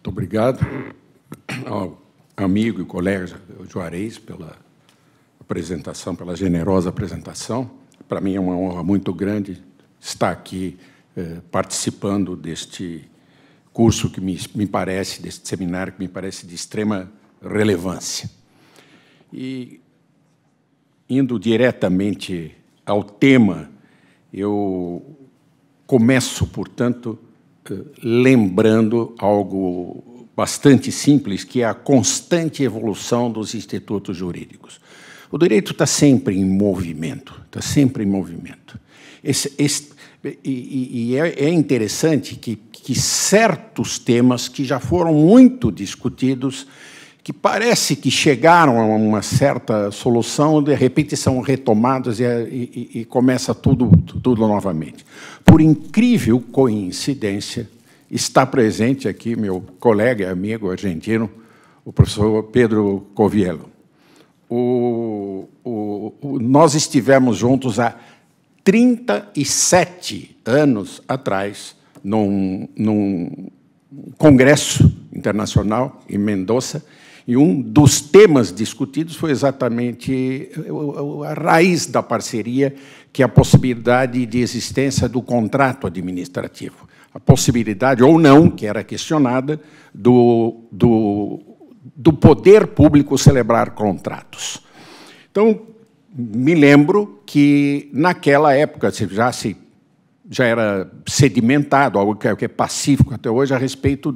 Muito obrigado ao amigo e colega Juarez pela apresentação, pela generosa apresentação. Para mim é uma honra muito grande estar aqui participando deste curso que me parece, deste seminário que me parece de extrema relevância. E, indo diretamente ao tema, eu começo, portanto, lembrando algo bastante simples, que é a constante evolução dos institutos jurídicos. O direito está sempre em movimento, está sempre em movimento. É interessante que certos temas que já foram muito discutidos, que parece que chegaram a uma certa solução, de repente são retomados e começa tudo novamente. Por incrível coincidência, está presente aqui meu colega e amigo argentino, o professor Pedro Coviello. Nós estivemos juntos há 37 anos atrás, num congresso internacional em Mendoza, e um dos temas discutidos foi exatamente a raiz da parceria, que é a possibilidade de existência do contrato administrativo. A possibilidade, ou não, que era questionada, do poder público celebrar contratos. Então, me lembro que, naquela época, já era sedimentado, algo que é pacífico até hoje, a respeito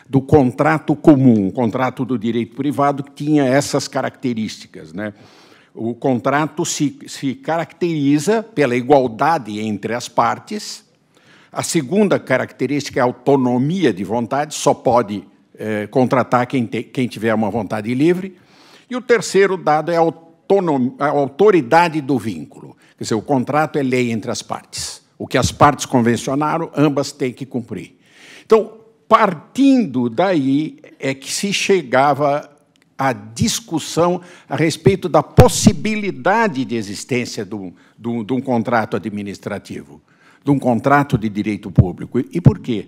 do contrato comum, o contrato do direito privado, que tinha essas características, né? O contrato se caracteriza pela igualdade entre as partes. A segunda característica é a autonomia de vontade, só pode contratar quem tiver uma vontade livre. E o terceiro dado é a autoridade do vínculo. Quer dizer, o contrato é lei entre as partes. O que as partes convencionaram, ambas têm que cumprir. Então, partindo daí, é que se chegava à discussão a respeito da possibilidade de existência de um contrato administrativo, de um contrato de direito público. E por quê?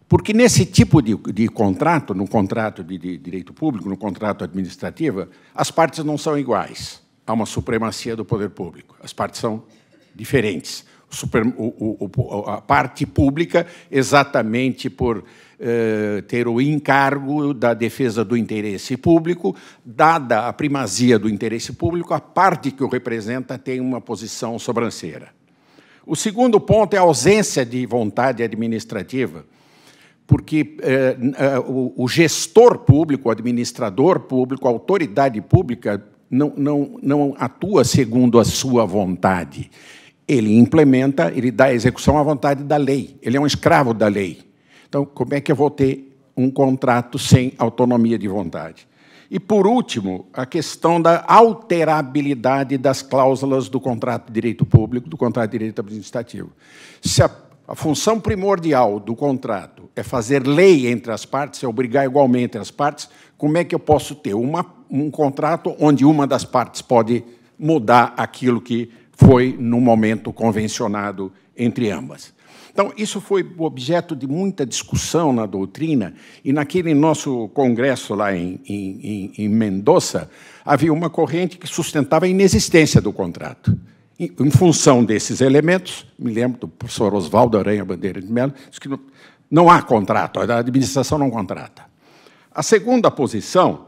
Porque nesse tipo de contrato, no contrato de direito público, no contrato administrativo, as partes não são iguais. Há uma supremacia do poder público. As partes são diferentes. A parte pública, exatamente por ter o encargo da defesa do interesse público, dada a primazia do interesse público, a parte que o representa tem uma posição sobranceira. O segundo ponto é a ausência de vontade administrativa, porque o gestor público, o administrador público, a autoridade pública não atua segundo a sua vontade. Ele implementa, ele dá execução à vontade da lei. Ele é um escravo da lei. Então, como é que eu vou ter um contrato sem autonomia de vontade? E, por último, a questão da alterabilidade das cláusulas do contrato de direito público, do contrato de direito administrativo. Se a função primordial do contrato é fazer lei entre as partes, é obrigar igualmente as partes, como é que eu posso ter um contrato onde uma das partes pode mudar aquilo que foi, no momento, convencionado entre ambas? Então, isso foi objeto de muita discussão na doutrina, e naquele nosso congresso lá em Mendoza, havia uma corrente que sustentava a inexistência do contrato. Em função desses elementos, me lembro do professor Oswaldo Aranha Bandeira de Mello, disse que não há contrato, a administração não contrata. A segunda posição,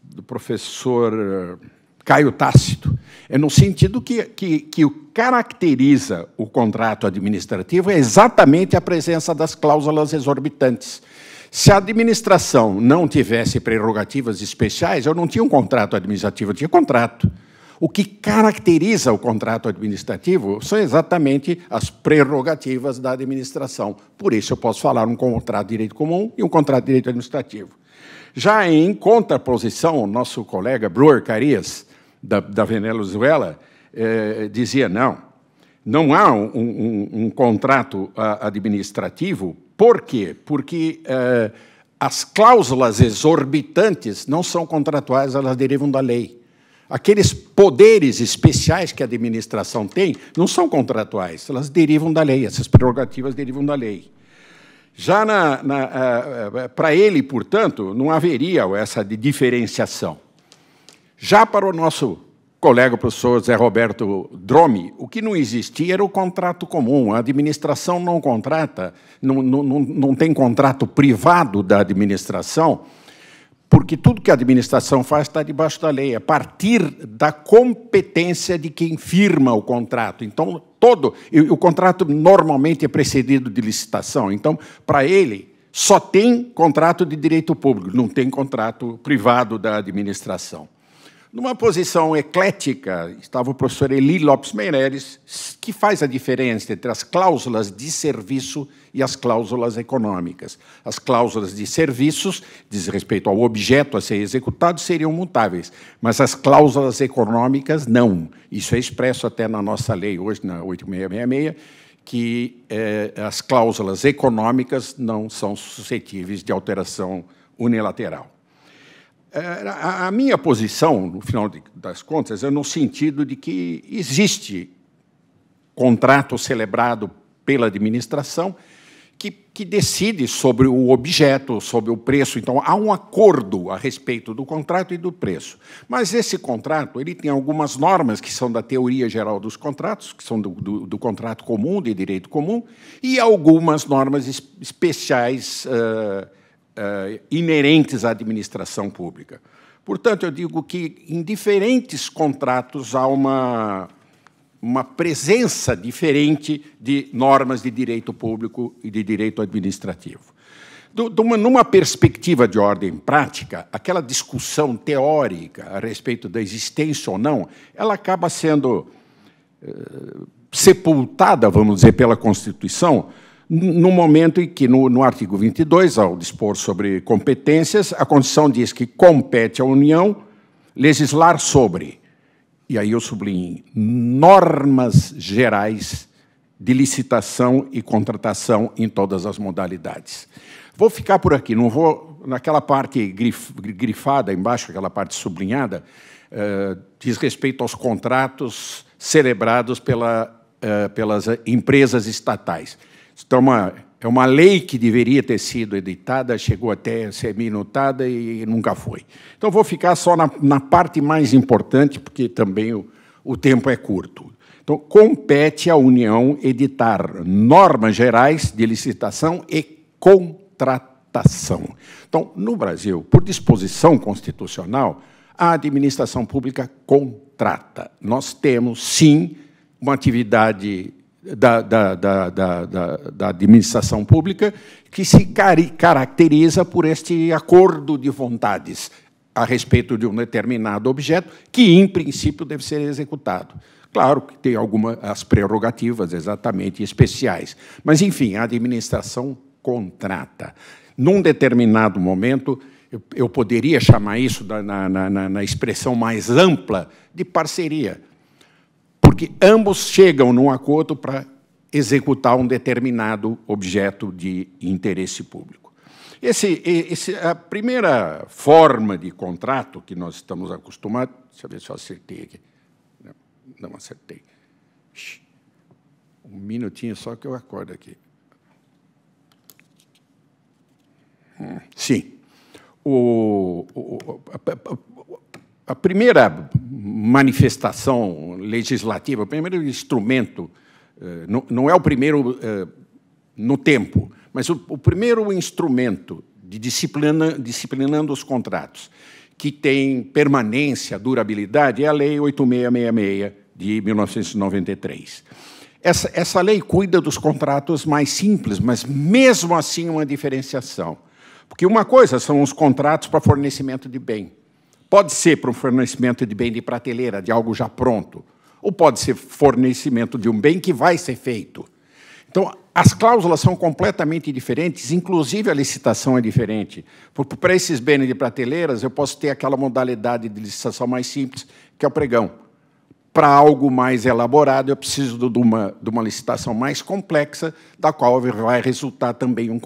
do professor Caio Tácito, é no sentido que o caracteriza o contrato administrativo é exatamente a presença das cláusulas exorbitantes. Se a administração não tivesse prerrogativas especiais, eu não tinha um contrato administrativo, eu tinha contrato. O que caracteriza o contrato administrativo são exatamente as prerrogativas da administração. Por isso, eu posso falar um contrato de direito comum e um contrato de direito administrativo. Já em contraposição, o nosso colega Brewer Carias, da Venezuela, dizia não há um contrato administrativo. Por quê? Porque as cláusulas exorbitantes não são contratuais, elas derivam da lei. Aqueles poderes especiais que a administração tem não são contratuais, elas derivam da lei, essas prerrogativas derivam da lei. Já para ele, portanto, não haveria essa diferenciação. Já para o nosso colega professor Zé Roberto Drome, o que não existia era o contrato comum. A administração não contrata, não tem contrato privado da administração, porque tudo que a administração faz está debaixo da lei, a partir da competência de quem firma o contrato. Então, o contrato normalmente é precedido de licitação. Então, para ele, só tem contrato de direito público, não tem contrato privado da administração. Numa posição eclética, estava o professor Eli Lopes Meireles, que faz a diferença entre as cláusulas de serviço e as cláusulas econômicas. As cláusulas de serviços, diz respeito ao objeto a ser executado, seriam mutáveis, mas as cláusulas econômicas, não. Isso é expresso até na nossa lei, hoje, na 8666, que as cláusulas econômicas não são suscetíveis de alteração unilateral. A minha posição, no final das contas, é no sentido de que existe contrato celebrado pela administração que decide sobre o objeto, sobre o preço. Então, há um acordo a respeito do contrato e do preço. Mas esse contrato ele tem algumas normas que são da teoria geral dos contratos, que são do contrato comum, de direito comum, e algumas normas especiais inerentes à administração pública. Portanto, eu digo que, em diferentes contratos, há uma presença diferente de normas de direito público e de direito administrativo. Numa perspectiva de ordem prática, aquela discussão teórica a respeito da existência ou não, ela acaba sendo sepultada, vamos dizer, pela Constituição, no momento em que, no artigo 22, ao dispor sobre competências, a Constituição diz que compete à União legislar sobre, e aí eu sublinho, normas gerais de licitação e contratação em todas as modalidades. Vou ficar por aqui, não vou... Naquela parte grifada embaixo, aquela parte sublinhada, diz respeito aos contratos celebrados pelas empresas estatais. Então, é uma lei que deveria ter sido editada, chegou até a ser minutada e nunca foi. Então, vou ficar só na parte mais importante, porque também o tempo é curto. Então, compete à União editar normas gerais de licitação e contratação. Então, no Brasil, por disposição constitucional, a administração pública contrata. Nós temos, sim, uma atividade da administração pública que se caracteriza por este acordo de vontades a respeito de um determinado objeto que, em princípio, deve ser executado. Claro que tem algumas prerrogativas exatamente especiais, mas, enfim, a administração contrata. Num determinado momento, eu poderia chamar isso, na expressão mais ampla, de parceria, porque ambos chegam num acordo para executar um determinado objeto de interesse público. A primeira forma de contrato que nós estamos acostumados... Deixa eu ver se eu acertei aqui. Não acertei. Um minutinho só que eu acordo aqui. Sim. A primeira manifestação legislativa, o primeiro instrumento, não é o primeiro no tempo, mas o primeiro instrumento de disciplinando os contratos, que tem permanência, durabilidade, é a Lei 8666, de 1993. Essa lei cuida dos contratos mais simples, mas, mesmo assim, uma diferenciação. Porque uma coisa são os contratos para fornecimento de bem. Pode ser para um fornecimento de bem de prateleira, de algo já pronto, ou pode ser fornecimento de um bem que vai ser feito. Então, as cláusulas são completamente diferentes, inclusive a licitação é diferente. Porque, para esses bens de prateleiras, eu posso ter aquela modalidade de licitação mais simples, que é o pregão. Para algo mais elaborado, eu preciso de uma licitação mais complexa, da qual vai resultar também um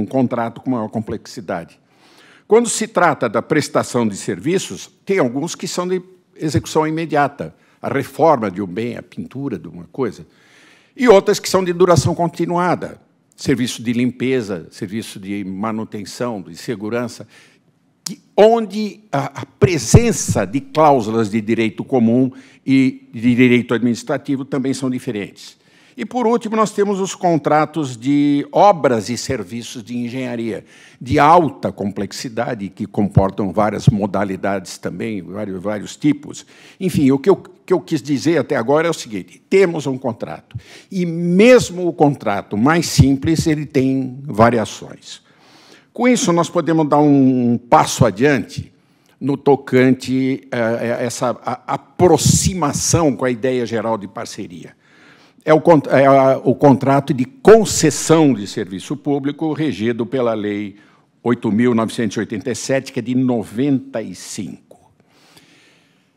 contrato com maior complexidade. Quando se trata da prestação de serviços, tem alguns que são de execução imediata, a reforma de um bem, a pintura de uma coisa, e outras que são de duração continuada, serviço de limpeza, serviço de manutenção, de segurança, onde a presença de cláusulas de direito comum e de direito administrativo também são diferentes. E, por último, nós temos os contratos de obras e serviços de engenharia, de alta complexidade, que comportam várias modalidades também, vários tipos. Enfim, o que eu quis dizer até agora é o seguinte: temos um contrato, e mesmo o contrato mais simples, ele tem variações. Com isso, nós podemos dar um passo adiante no tocante a essa aproximação com a ideia geral de parceria. É o contrato de concessão de serviço público, regido pela Lei 8.987, que é de 95.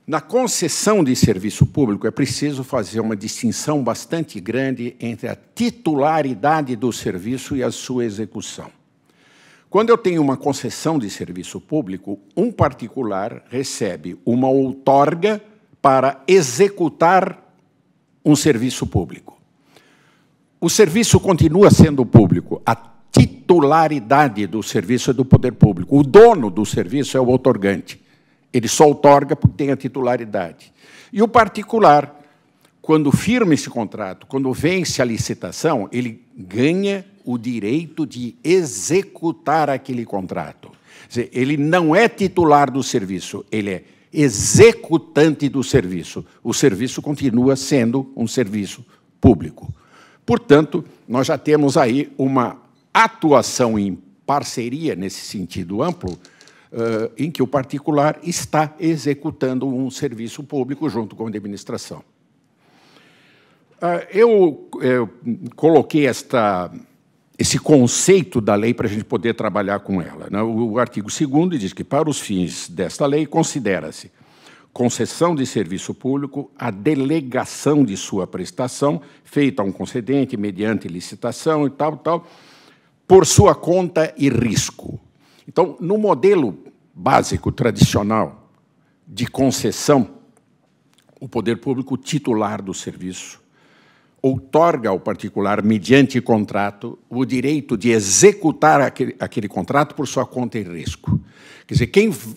Na concessão de serviço público, é preciso fazer uma distinção bastante grande entre a titularidade do serviço e a sua execução. Quando eu tenho uma concessão de serviço público, um particular recebe uma outorga para executar um serviço público. O serviço continua sendo público, a titularidade do serviço é do poder público. O dono do serviço é o outorgante. Ele só outorga porque tem a titularidade. E o particular, quando firma esse contrato, quando vence a licitação, ele ganha o direito de executar aquele contrato. Quer dizer, ele não é titular do serviço, ele é executante do serviço. O serviço continua sendo um serviço público. Portanto, nós já temos aí uma atuação em parceria, nesse sentido amplo, em que o particular está executando um serviço público junto com a administração. Eu coloquei esse conceito da lei para a gente poder trabalhar com ela. O artigo 2º diz que, para os fins desta lei, considera-se concessão de serviço público a delegação de sua prestação, feita a um concedente mediante licitação e tal, por sua conta e risco. Então, no modelo básico, tradicional, de concessão, o poder público titular do serviço outorga ao particular, mediante contrato, o direito de executar aquele contrato por sua conta e risco. Quer dizer,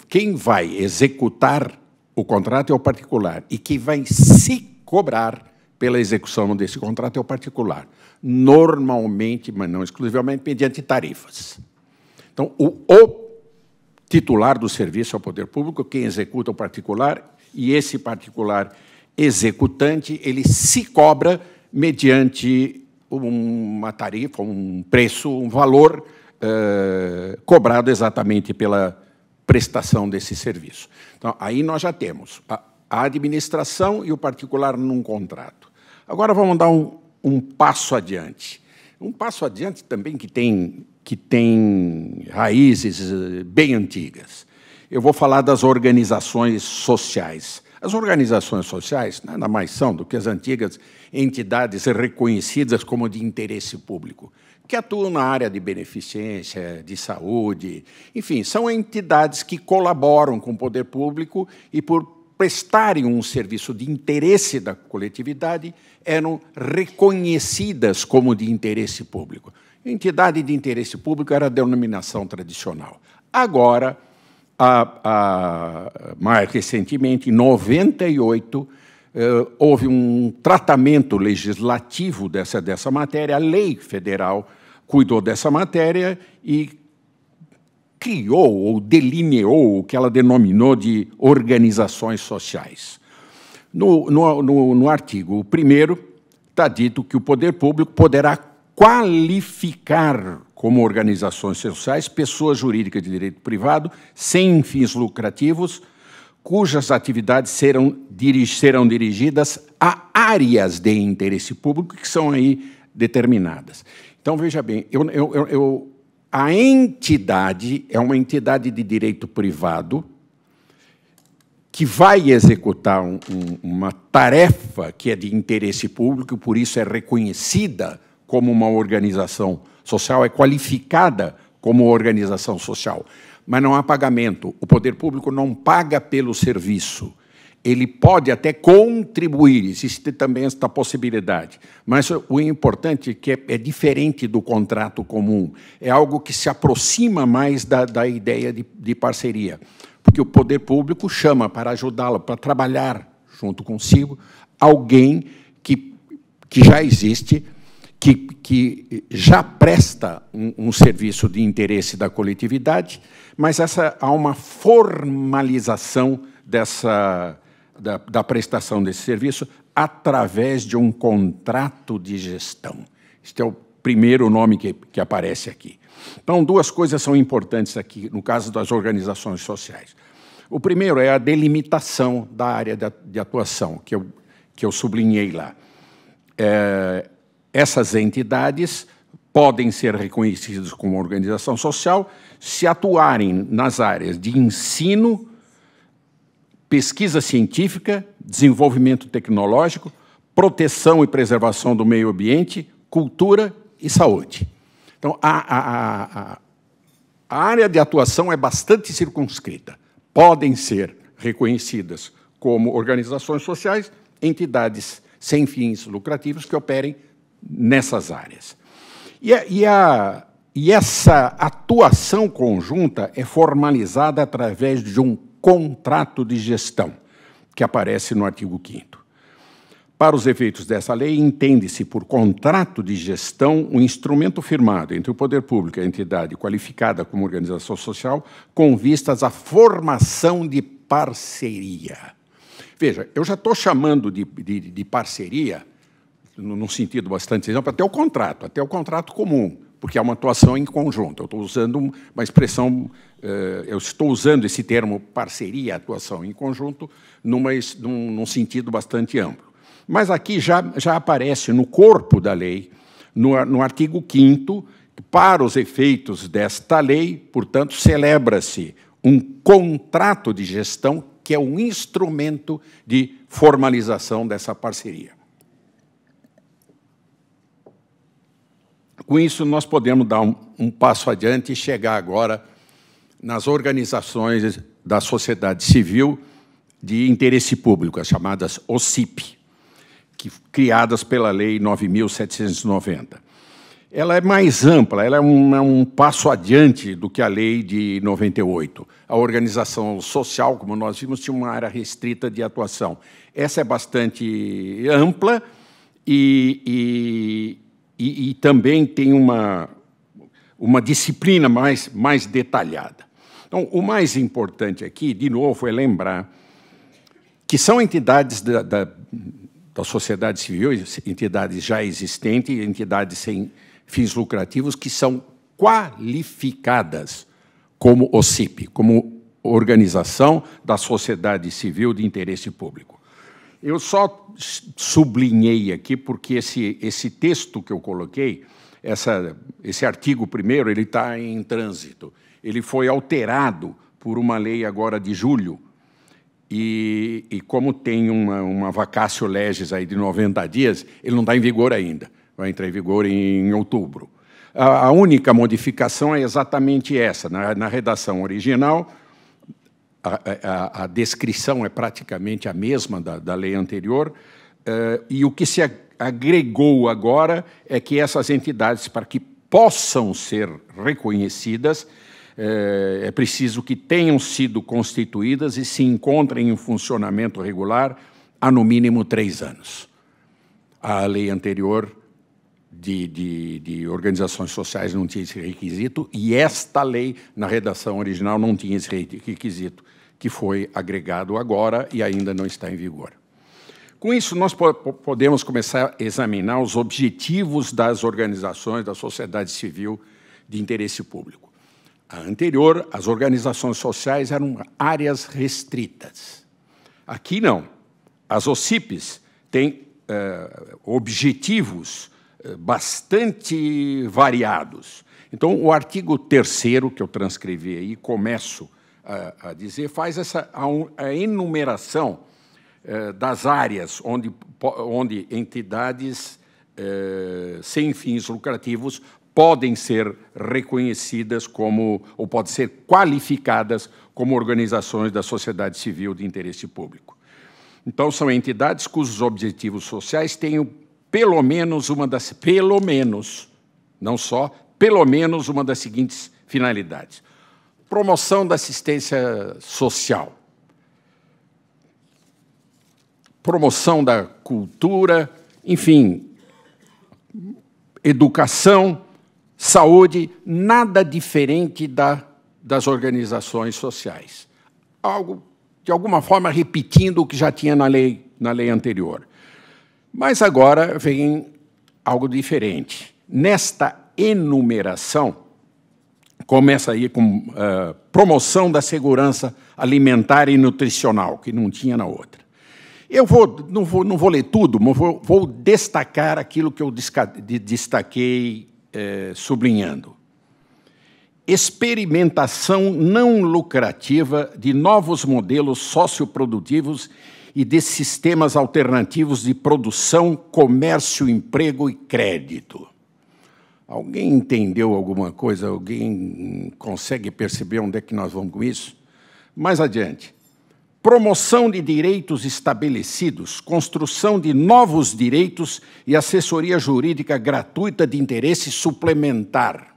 quem vai executar o contrato é o particular, e quem vai se cobrar pela execução desse contrato é o particular, normalmente, mas não exclusivamente, mediante tarifas. Então, o titular do serviço é o poder público, quem executa é o particular, e esse particular executante, ele se cobra mediante uma tarifa, um preço, um valor cobrado exatamente pela prestação desse serviço. Então, aí nós já temos a administração e o particular num contrato. Agora vamos dar um passo adiante. Um passo adiante também que tem raízes bem antigas. Eu vou falar das organizações sociais. As organizações sociais nada mais são do que as antigas entidades reconhecidas como de interesse público, que atuam na área de beneficência, de saúde, enfim, são entidades que colaboram com o poder público e, por prestarem um serviço de interesse da coletividade, eram reconhecidas como de interesse público. Entidade de interesse público era a denominação tradicional. Agora, mais recentemente, em 98, houve um tratamento legislativo dessa matéria, a lei federal cuidou dessa matéria e criou ou delineou o que ela denominou de organizações sociais. No artigo 1º, está dito que o poder público poderá qualificar como organizações sociais pessoas jurídicas de direito privado sem fins lucrativos, cujas atividades serão dirigidas a áreas de interesse público que são aí determinadas. Então, veja bem, a entidade é uma entidade de direito privado que vai executar uma tarefa que é de interesse público, por isso é reconhecida como uma organização social, é qualificada como organização social, mas não há pagamento. O poder público não paga pelo serviço. ele pode até contribuir, existe também esta possibilidade. Mas o importante é que é diferente do contrato comum, é algo que se aproxima mais da ideia de parceria, porque o poder público chama para ajudá-lo, para trabalhar junto consigo, alguém que já existe, que já presta um serviço de interesse da coletividade, mas há uma formalização da prestação desse serviço através de um contrato de gestão. Este é o primeiro nome que aparece aqui. Então, duas coisas são importantes aqui, no caso das organizações sociais. O primeiro é a delimitação da área de atuação, que eu sublinhei lá. Essas entidades podem ser reconhecidas como organização social se atuarem nas áreas de ensino, pesquisa científica, desenvolvimento tecnológico, proteção e preservação do meio ambiente, cultura e saúde. Então, a área de atuação é bastante circunscrita. Podem ser reconhecidas como organizações sociais, entidades sem fins lucrativos que operem nessas áreas. E essa atuação conjunta é formalizada através de um contrato de gestão, que aparece no artigo 5º. Para os efeitos dessa lei, entende-se por contrato de gestão um instrumento firmado entre o poder público e a entidade qualificada como organização social com vistas à formação de parceria. Veja, eu já estou chamando de parceria, num sentido bastante amplo, até o contrato comum, porque é uma atuação em conjunto. Eu estou usando uma expressão, eu estou usando esse termo parceria, atuação em conjunto, num sentido bastante amplo. Mas aqui já aparece no corpo da lei, no artigo 5º, para os efeitos desta lei, portanto, celebra-se um contrato de gestão que é um instrumento de formalização dessa parceria. Com isso, nós podemos dar um passo adiante e chegar agora nas organizações da sociedade civil de interesse público, as chamadas OCIP, criadas pela Lei 9.790. Ela é mais ampla, ela é um passo adiante do que a Lei de 98. A organização social, como nós vimos, tinha uma área restrita de atuação. Essa é bastante ampla e também tem uma disciplina mais detalhada. Então, o mais importante aqui, de novo, é lembrar que são entidades da sociedade civil, entidades já existentes, entidades sem fins lucrativos, que são qualificadas como OCIP, como Organização da Sociedade Civil de Interesse Público. Eu só sublinhei aqui porque esse texto que eu coloquei, esse artigo primeiro, ele está em trânsito. Ele foi alterado por uma lei agora de julho, e como tem uma vacatio legis aí de 90 dias, ele não está em vigor ainda, vai entrar em vigor em outubro. A única modificação é exatamente essa. Na redação original, a descrição é praticamente a mesma da lei anterior, e o que se agregou agora é que essas entidades, para que possam ser reconhecidas, é preciso que tenham sido constituídas e se encontrem em funcionamento regular há, no mínimo, 3 anos. A lei anterior de organizações sociais não tinha esse requisito, e esta lei, na redação original, não tinha esse requisito, que foi agregado agora e ainda não está em vigor. Com isso, nós podemos começar a examinar os objetivos das organizações da sociedade civil de interesse público. A anterior, as organizações sociais eram áreas restritas. Aqui, não. As OCIPs têm objetivos bastante variados. Então, o artigo 3º, que eu transcrevi aí, começo a dizer, faz a enumeração das áreas onde entidades sem fins lucrativos podem ser reconhecidas como, ou podem ser qualificadas como organizações da sociedade civil de interesse público. Então, são entidades cujos objetivos sociais tenham pelo menos, não só, pelo menos uma das seguintes finalidades: promoção da assistência social, promoção da cultura, enfim, educação, saúde, nada diferente das organizações sociais. Algo, de alguma forma, repetindo o que já tinha na lei anterior. Mas agora vem algo diferente. Nesta enumeração, começa aí com promoção da segurança alimentar e nutricional, que não tinha na outra. Eu não vou ler tudo, mas vou destacar aquilo que eu destaquei sublinhando. Experimentação não lucrativa de novos modelos socioprodutivos e de sistemas alternativos de produção, comércio, emprego e crédito. Alguém entendeu alguma coisa? Alguém consegue perceber onde é que nós vamos com isso? Mais adiante. Promoção de direitos estabelecidos, construção de novos direitos e assessoria jurídica gratuita de interesse suplementar.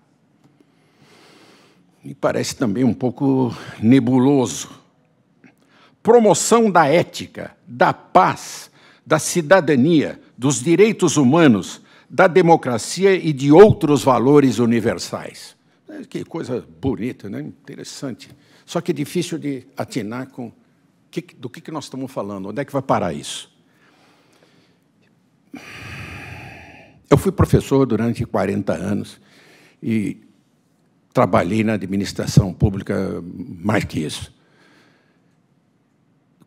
Me parece também um pouco nebuloso. Promoção da ética, da paz, da cidadania, dos direitos humanos, da democracia e de outros valores universais. Que coisa bonita, né? Interessante. Só que é difícil de atinar com do que nós estamos falando, onde é que vai parar isso? Eu fui professor durante 40 anos e trabalhei na administração pública mais que isso.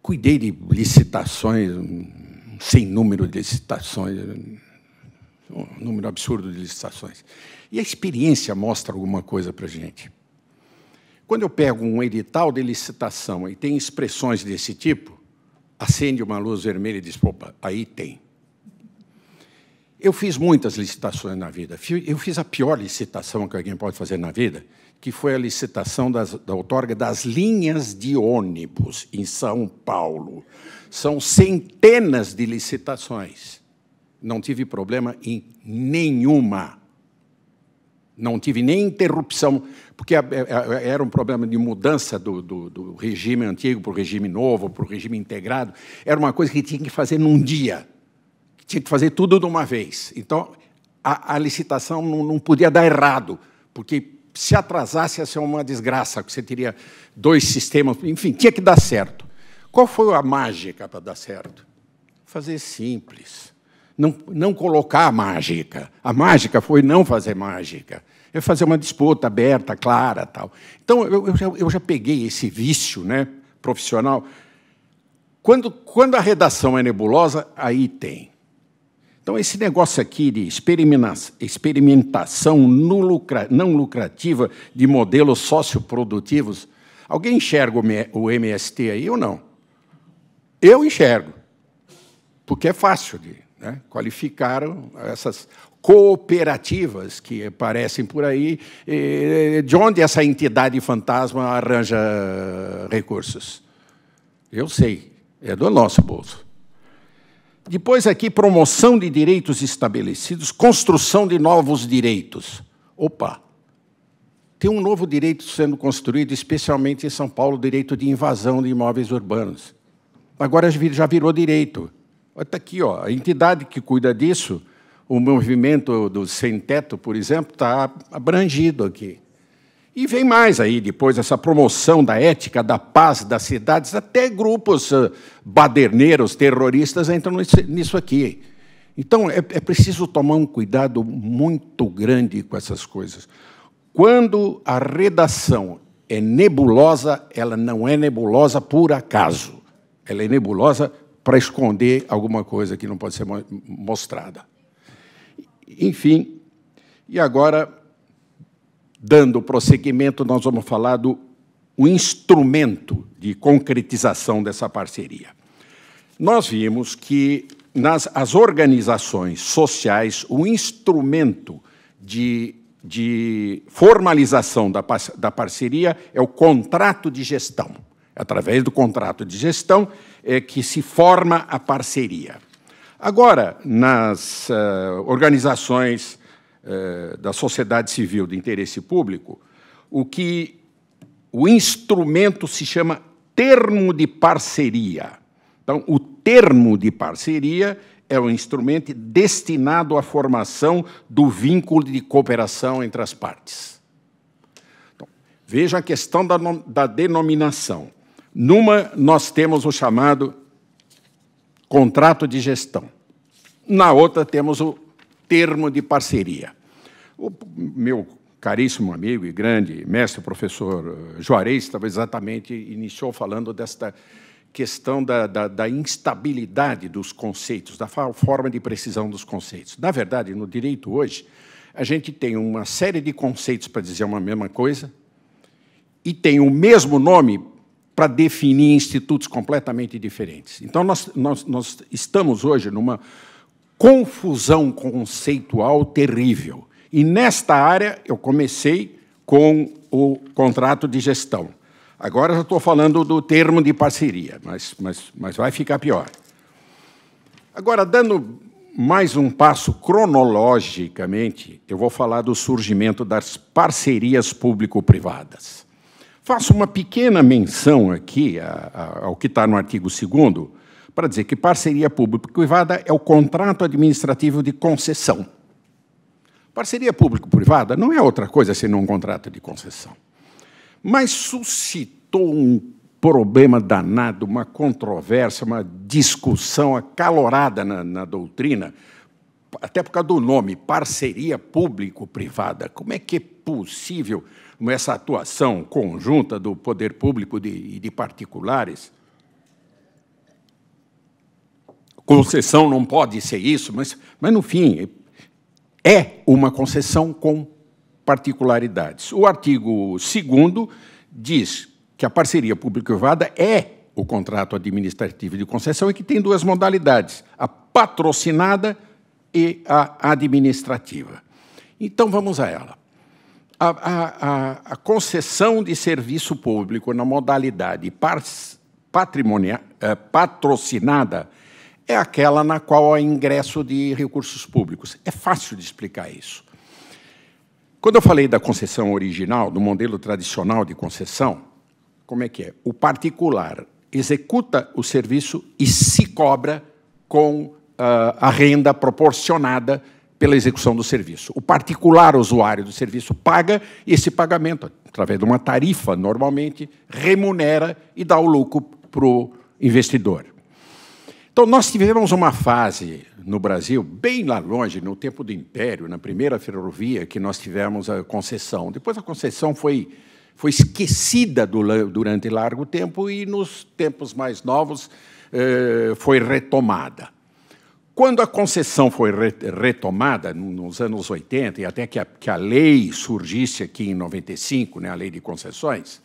Cuidei de licitações, sem número de licitações, um número absurdo de licitações. E a experiência mostra alguma coisa para a gente. Quando eu pego um edital de licitação e tem expressões desse tipo, acende uma luz vermelha e diz, opa, aí tem. Eu fiz muitas licitações na vida. Eu fiz a pior licitação que alguém pode fazer na vida, que foi a licitação da outorga das linhas de ônibus em São Paulo. São centenas de licitações. Não tive problema em nenhuma. Não tive nem interrupção, porque era um problema de mudança do regime antigo para o regime novo, para o regime integrado. Era uma coisa que tinha que fazer num dia. Tinha que fazer tudo de uma vez. Então, a licitação não podia dar errado, porque se atrasasse ia ser uma desgraça, porque você teria 2 sistemas, enfim, tinha que dar certo. Qual foi a mágica para dar certo? Fazer simples. Não colocar a mágica. A mágica foi não fazer mágica. É fazer uma disputa aberta, clara, tal. Então, eu já peguei esse vício, né, profissional. Quando a redação é nebulosa, aí tem. Então, esse negócio aqui de experimentação não lucrativa de modelos socioprodutivos, alguém enxerga o MST aí ou não? Eu enxergo, porque é fácil de qualificar essas cooperativas que aparecem por aí, de onde essa entidade fantasma arranja recursos. Eu sei, é do nosso bolso. Depois aqui, promoção de direitos estabelecidos, construção de novos direitos. Opa! Tem um novo direito sendo construído, especialmente em São Paulo, o direito de invasão de imóveis urbanos. Agora já virou direito. Está aqui, ó, a entidade que cuida disso, o movimento do Sem Teto, por exemplo, está abrangido aqui. E vem mais aí, depois, essa promoção da ética, da paz das cidades, até grupos baderneiros, terroristas, entram nisso aqui. Então, é preciso tomar um cuidado muito grande com essas coisas. Quando a redação é nebulosa, ela não é nebulosa por acaso. Ela é nebulosa para esconder alguma coisa que não pode ser mostrada. Enfim, e agora, dando prosseguimento, nós vamos falar do instrumento de concretização dessa parceria. Nós vimos que, nas organizações sociais, o instrumento de formalização da parceria é o contrato de gestão. Através do contrato de gestão é que se forma a parceria. Agora, nas organizações da sociedade civil de interesse público, o instrumento se chama termo de parceria. Então, o termo de parceria é um instrumento destinado à formação do vínculo de cooperação entre as partes. Então, veja a questão da denominação. Numa, nós temos o chamado contrato de gestão. Na outra, temos o termo de parceria. O meu caríssimo amigo e grande mestre, professor Juarez, talvez exatamente iniciou falando desta questão da instabilidade dos conceitos, da forma de precisão dos conceitos. Na verdade, no direito hoje, a gente tem uma série de conceitos para dizer uma mesma coisa e tem o mesmo nome para definir institutos completamente diferentes. Então, nós estamos hoje numa confusão conceitual terrível. E, nesta área, eu comecei com o contrato de gestão. Agora, já estou falando do termo de parceria, mas vai ficar pior. Agora, dando mais um passo cronologicamente, eu vou falar do surgimento das parcerias público-privadas. Faço uma pequena menção aqui ao que está no artigo 2º, para dizer que parceria público-privada é o contrato administrativo de concessão. Parceria público-privada não é outra coisa senão um contrato de concessão. Mas suscitou um problema danado, uma controvérsia, uma discussão acalorada na doutrina, até por causa do nome, parceria público-privada. Como é que é possível essa atuação conjunta do poder público e de particulares? Concessão não pode ser isso, mas no fim, é uma concessão com particularidades. O artigo 2º diz que a parceria público-privada é o contrato administrativo de concessão e que tem duas modalidades, a patrocinada e a administrativa. Então, vamos a ela. A concessão de serviço público na modalidade patrocinada é aquela na qual há ingresso de recursos públicos. É fácil de explicar isso. Quando eu falei da concessão original, do modelo tradicional de concessão, como é que é? O particular executa o serviço e se cobra com a renda proporcionada pela execução do serviço. O particular usuário do serviço paga e esse pagamento, através de uma tarifa, normalmente, remunera e dá o lucro para o investidor. Então, nós tivemos uma fase no Brasil, bem lá longe, no tempo do Império, na primeira ferrovia, que nós tivemos a concessão. Depois a concessão foi esquecida durante largo tempo e, nos tempos mais novos, foi retomada. Quando a concessão foi retomada, nos anos 80, e até que a lei surgisse aqui em 95, né, a Lei de Concessões,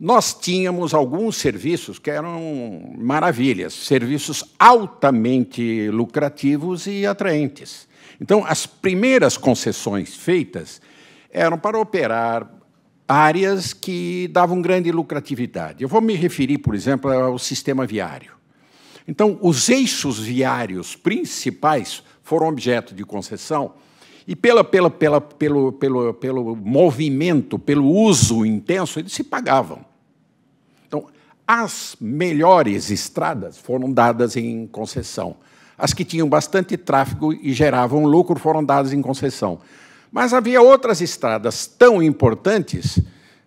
nós tínhamos alguns serviços que eram maravilhas, serviços altamente lucrativos e atraentes. Então, as primeiras concessões feitas eram para operar áreas que davam grande lucratividade. Eu vou me referir, por exemplo, ao sistema viário. Então, os eixos viários principais foram objeto de concessão e pelo movimento, pelo uso intenso, eles se pagavam. Então, as melhores estradas foram dadas em concessão. As que tinham bastante tráfego e geravam lucro foram dadas em concessão. Mas havia outras estradas tão importantes,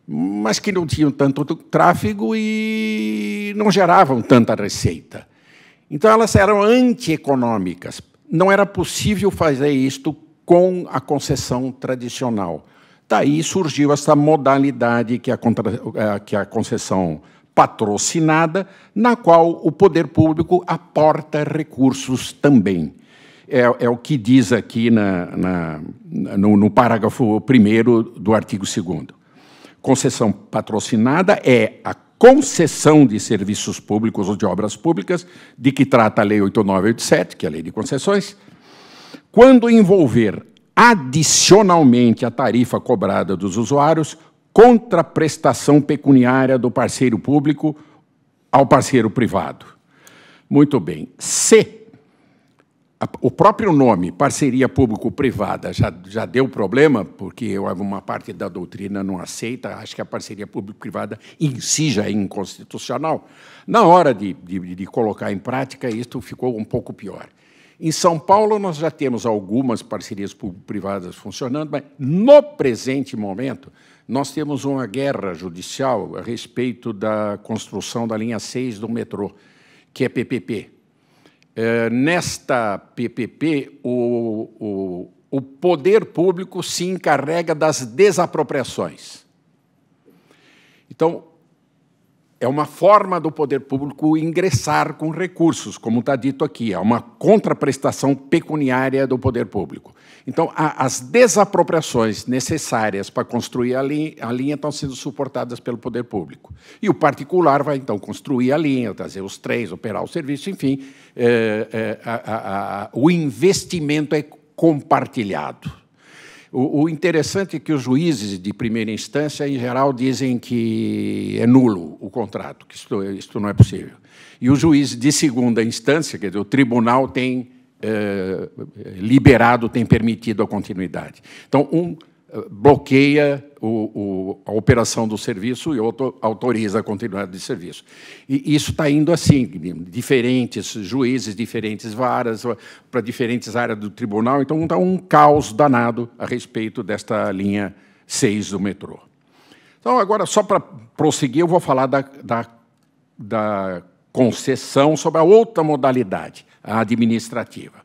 mas que não tinham tanto tráfego e não geravam tanta receita. Então, elas eram antieconômicas. Não era possível fazer isto com a concessão tradicional. Daí surgiu essa modalidade que é a concessão patrocinada, na qual o poder público aporta recursos também. É o que diz aqui no parágrafo 1º do artigo 2º. Concessão patrocinada é a concessão de serviços públicos ou de obras públicas, de que trata a Lei 8987, que é a Lei de Concessões, quando envolver adicionalmente a tarifa cobrada dos usuários contraprestação pecuniária do parceiro público ao parceiro privado. Muito bem. Se o próprio nome, parceria público-privada, já deu problema, porque uma parte da doutrina não aceita, acho que a parceria público-privada em si já é inconstitucional. Na hora de colocar em prática, isto ficou um pouco pior. Em São Paulo, nós já temos algumas parcerias público-privadas funcionando, mas, no presente momento, nós temos uma guerra judicial a respeito da construção da linha 6 do metrô, que é PPP. Nesta PPP, o poder público se encarrega das desapropriações. Então, é uma forma do poder público ingressar com recursos, como está dito aqui, é uma contraprestação pecuniária do poder público. Então, as desapropriações necessárias para construir a linha estão sendo suportadas pelo poder público. E o particular vai, então, construir a linha, trazer os trens, operar o serviço, enfim, o investimento é compartilhado. O interessante é que os juízes de primeira instância, em geral, dizem que é nulo o contrato, que isto não é possível. E os juízes de segunda instância, quer dizer, o tribunal tem liberado, tem permitido a continuidade. Então, um bloqueia a operação do serviço e outro autoriza a continuidade do serviço. E isso está indo assim, diferentes juízes, diferentes varas, para diferentes áreas do tribunal, então está um caos danado a respeito desta linha 6 do metrô. Então, agora, só para prosseguir, eu vou falar da concessão sobre a outra modalidade, a administrativa.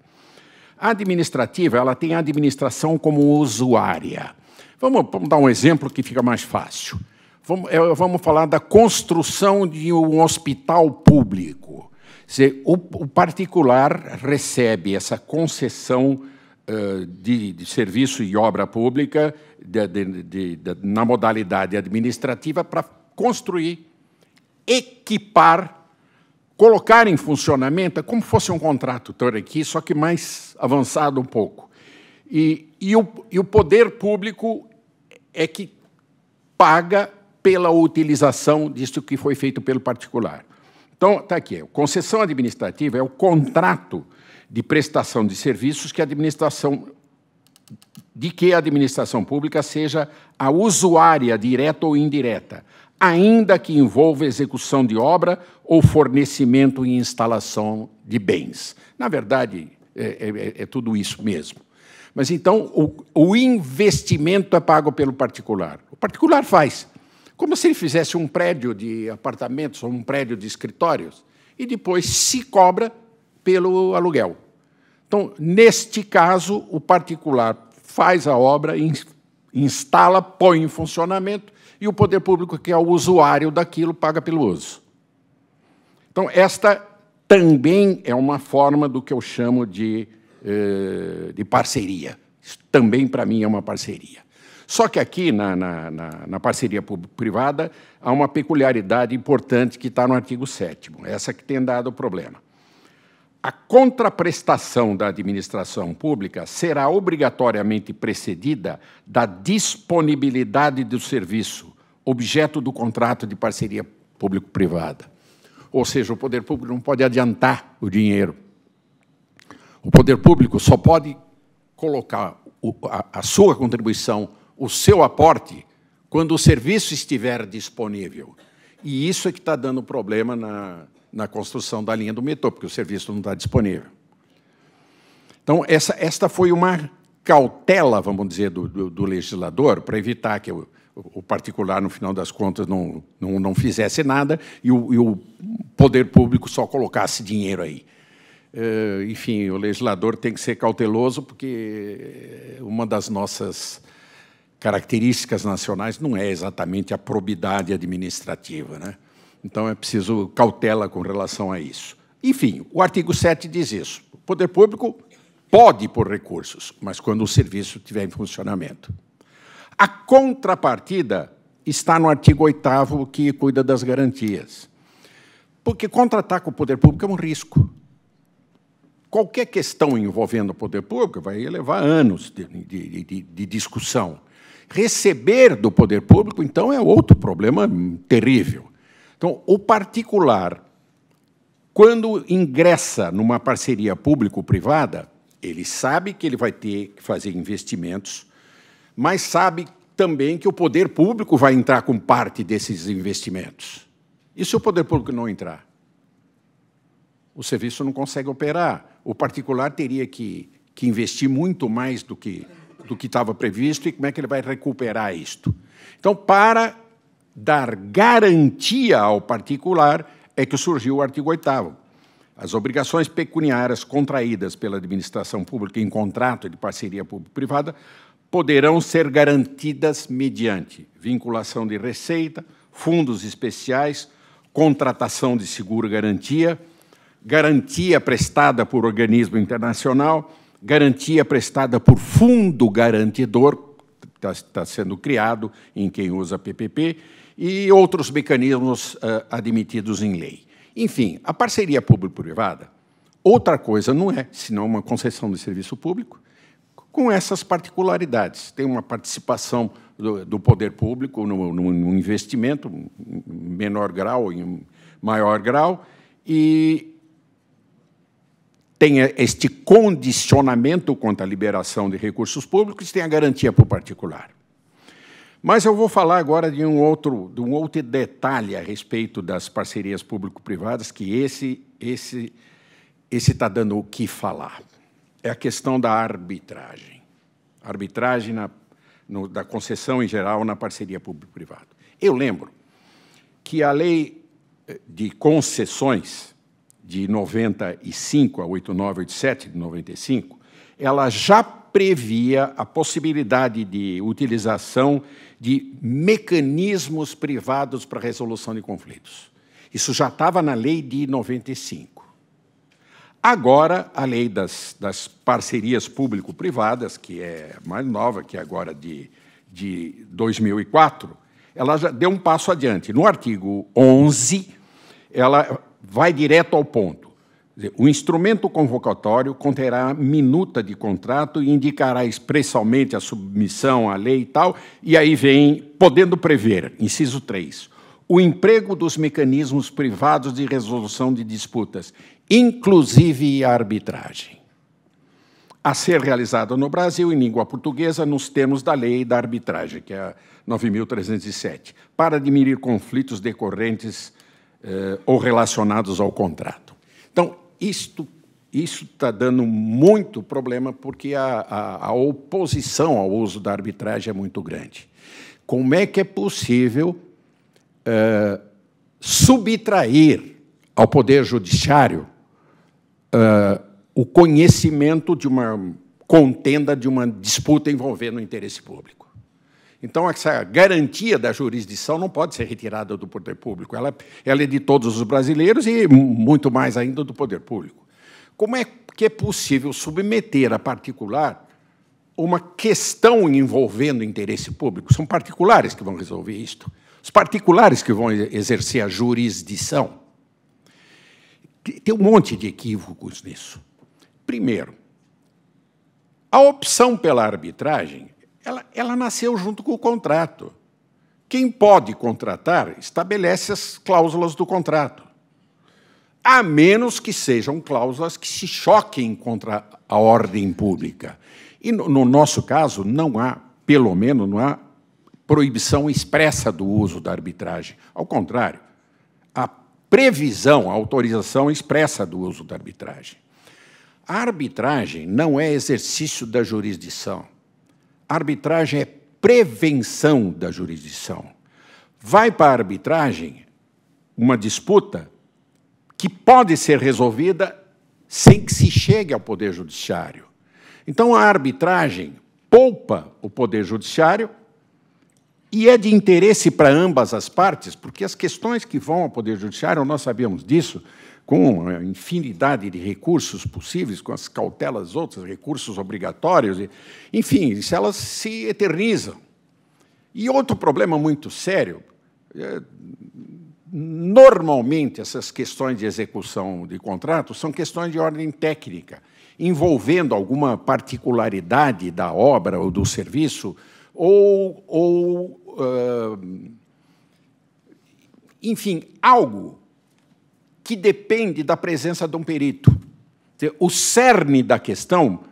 A administrativa, ela tem a administração como usuária. Vamos dar um exemplo que fica mais fácil. Vamos falar da construção de um hospital público. O particular recebe essa concessão de serviço e obra pública na modalidade administrativa para construir, equipar, colocar em funcionamento, como fosse um contrato aqui, só que mais avançado um pouco. E o poder público é que paga pela utilização disso que foi feito pelo particular. Então, está aqui, concessão administrativa é o contrato de prestação de serviços que a administração pública seja a usuária direta ou indireta, ainda que envolva execução de obra ou fornecimento e instalação de bens. Na verdade, é tudo isso mesmo. Mas, então, o investimento é pago pelo particular. O particular faz, como se ele fizesse um prédio de apartamentos ou um prédio de escritórios, e depois se cobra pelo aluguel. Então, neste caso, o particular faz a obra, instala, põe em funcionamento, e o poder público, que é o usuário daquilo, paga pelo uso. Então, esta também é uma forma do que eu chamo de parceria. Isso também, para mim, é uma parceria. Só que aqui, na parceria público-privada, há uma peculiaridade importante que está no artigo 7º, essa que tem dado o problema. A contraprestação da administração pública será obrigatoriamente precedida da disponibilidade do serviço, objeto do contrato de parceria público-privada. Ou seja, o poder público não pode adiantar o dinheiro. O poder público só pode colocar a sua contribuição, o seu aporte, quando o serviço estiver disponível. E isso é que está dando problema na construção da linha do metrô, porque o serviço não está disponível. Então, esta foi uma cautela, vamos dizer, do legislador, para evitar que o particular, no final das contas, não fizesse nada e o poder público só colocasse dinheiro aí. Enfim, o legislador tem que ser cauteloso, porque uma das nossas características nacionais não é exatamente a probidade administrativa, né? Então, é preciso cautela com relação a isso. Enfim, o artigo 7 diz isso. O poder público pode pôr recursos, mas quando o serviço estiver em funcionamento. A contrapartida está no artigo 8º, que cuida das garantias. Porque contratar com o poder público é um risco. Qualquer questão envolvendo o poder público vai levar anos de discussão. Receber do poder público, então, é outro problema terrível. Então, o particular, quando ingressa numa parceria público-privada, ele sabe que ele vai ter que fazer investimentos, mas sabe também que o poder público vai entrar com parte desses investimentos. E se o poder público não entrar? O serviço não consegue operar. O particular teria que investir muito mais do que estava previsto, e como é que ele vai recuperar isto? Então, para dar garantia ao particular, é que surgiu o artigo 8º. As obrigações pecuniárias contraídas pela administração pública em contrato de parceria público-privada poderão ser garantidas mediante vinculação de receita, fundos especiais, contratação de seguro-garantia, garantia prestada por organismo internacional, garantia prestada por fundo garantidor, está sendo criado em quem usa PPP, e outros mecanismos admitidos em lei. Enfim, a parceria público-privada, outra coisa não é, senão uma concessão de serviço público, com essas particularidades. Tem uma participação do poder público no investimento, em menor grau, em maior grau, e tem este condicionamento quanto à liberação de recursos públicos, tem a garantia para o particular. Mas eu vou falar agora de um outro detalhe a respeito das parcerias público-privadas, que esse está dando o que falar. É a questão da arbitragem. Arbitragem da concessão em geral na parceria público-privada. Eu lembro que a lei de concessões de 95, a 8987 de 95, ela já previa a possibilidade de utilização de mecanismos privados para resolução de conflitos. Isso já estava na lei de 95. Agora, a lei das parcerias público-privadas, que é mais nova, que é agora de 2004, ela já deu um passo adiante. No artigo 11, ela vai direto ao ponto. O instrumento convocatório conterá minuta de contrato e indicará expressamente a submissão à lei e tal, e aí vem, podendo prever, inciso 3, o emprego dos mecanismos privados de resolução de disputas, inclusive a arbitragem, a ser realizada no Brasil, em língua portuguesa, nos termos da lei da arbitragem, que é a 9.307, para diminuir conflitos decorrentes ou relacionados ao contrato. Então, isso está dando muito problema, porque a oposição ao uso da arbitragem é muito grande. Como é que é possível subtrair ao Poder Judiciário o conhecimento de uma contenda, de uma disputa envolvendo o interesse público? Então, essa garantia da jurisdição não pode ser retirada do poder público. Ela é de todos os brasileiros e muito mais ainda do poder público. Como é que é possível submeter a particular uma questão envolvendo interesse público? São particulares que vão resolver isto. Os particulares que vão exercer a jurisdição. Tem um monte de equívocos nisso. Primeiro, a opção pela arbitragem ela nasceu junto com o contrato. Quem pode contratar estabelece as cláusulas do contrato, a menos que sejam cláusulas que se choquem contra a ordem pública. E, no nosso caso, não há, pelo menos, não há proibição expressa do uso da arbitragem. Ao contrário, a previsão, a autorização expressa do uso da arbitragem. A arbitragem não é exercício da jurisdição. A arbitragem é prevenção da jurisdição. Vai para a arbitragem uma disputa que pode ser resolvida sem que se chegue ao Poder Judiciário. Então, a arbitragem poupa o Poder Judiciário e é de interesse para ambas as partes, porque as questões que vão ao Poder Judiciário, nós sabemos disso, com a infinidade de recursos possíveis, com as cautelas outras, recursos obrigatórios, enfim, elas se eternizam. E outro problema muito sério, normalmente essas questões de execução de contratos são questões de ordem técnica, envolvendo alguma particularidade da obra ou do serviço, enfim, algo que depende da presença de um perito. O cerne da questão,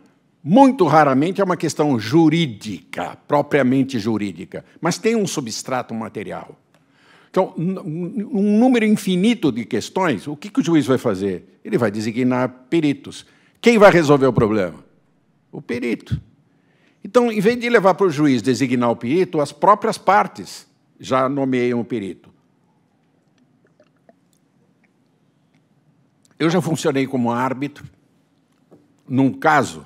muito raramente, é uma questão jurídica, propriamente jurídica, mas tem um substrato material. Então, um número infinito de questões, o que o juiz vai fazer? Ele vai designar peritos. Quem vai resolver o problema? O perito. Então, em vez de levar para o juiz designar o perito, as próprias partes já nomeiam o perito. Eu já funcionei como árbitro num caso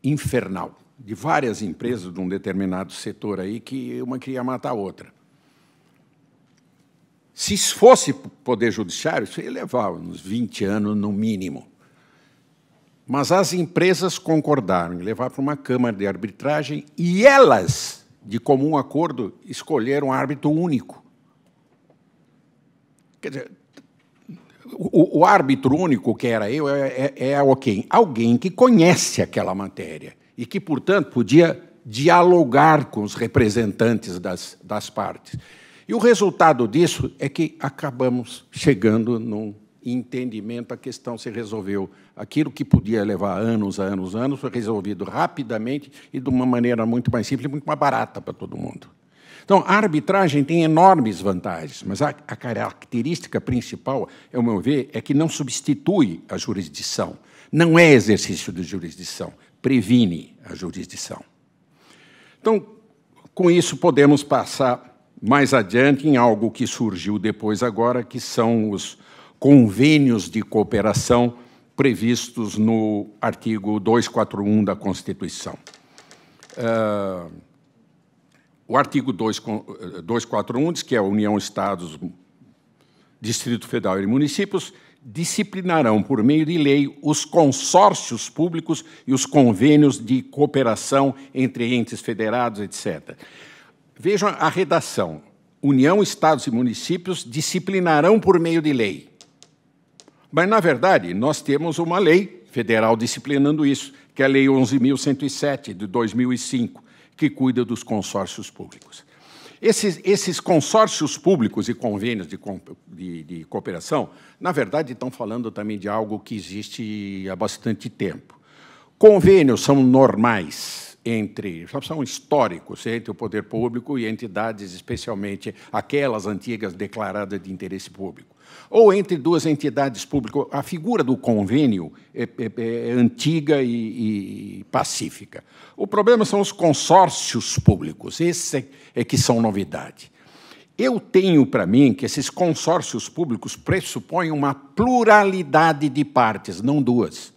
infernal de várias empresas de um determinado setor aí que uma queria matar a outra. Se fosse Poder Judiciário, isso ia levar uns 20 anos no mínimo. Mas as empresas concordaram em levar para uma Câmara de Arbitragem e elas, de comum acordo, escolheram um árbitro único. Quer dizer, o árbitro único, que era eu, alguém que conhece aquela matéria e que, portanto, podia dialogar com os representantes das partes. E o resultado disso é que acabamos chegando num entendimento, a questão se resolveu. Aquilo que podia levar anos, foi resolvido rapidamente e de uma maneira muito mais simples e muito mais barata para todo mundo. Então, a arbitragem tem enormes vantagens, mas a característica principal, ao meu ver, é que não substitui a jurisdição. Não é exercício de jurisdição, previne a jurisdição. Então, com isso, podemos passar mais adiante em algo que surgiu depois agora, que são os convênios de cooperação previstos no artigo 241 da Constituição. O artigo 241 diz que a União, Estados, Distrito Federal e municípios disciplinarão, por meio de lei, os consórcios públicos e os convênios de cooperação entre entes federados, etc. Vejam a redação. União, Estados e municípios disciplinarão por meio de lei. Mas, na verdade, nós temos uma lei federal disciplinando isso, que é a Lei 11.107, de 2005, que cuida dos consórcios públicos. Esses consórcios públicos e convênios de cooperação, na verdade, estão falando também de algo que existe há bastante tempo. Convênios são normais, são históricos entre o poder público e entidades, especialmente aquelas antigas declaradas de interesse público, ou entre duas entidades públicas. A figura do convênio é antiga e pacífica. O problema são os consórcios públicos, esses é que são novidade. Eu tenho para mim que esses consórcios públicos pressupõem uma pluralidade de partes, não duas.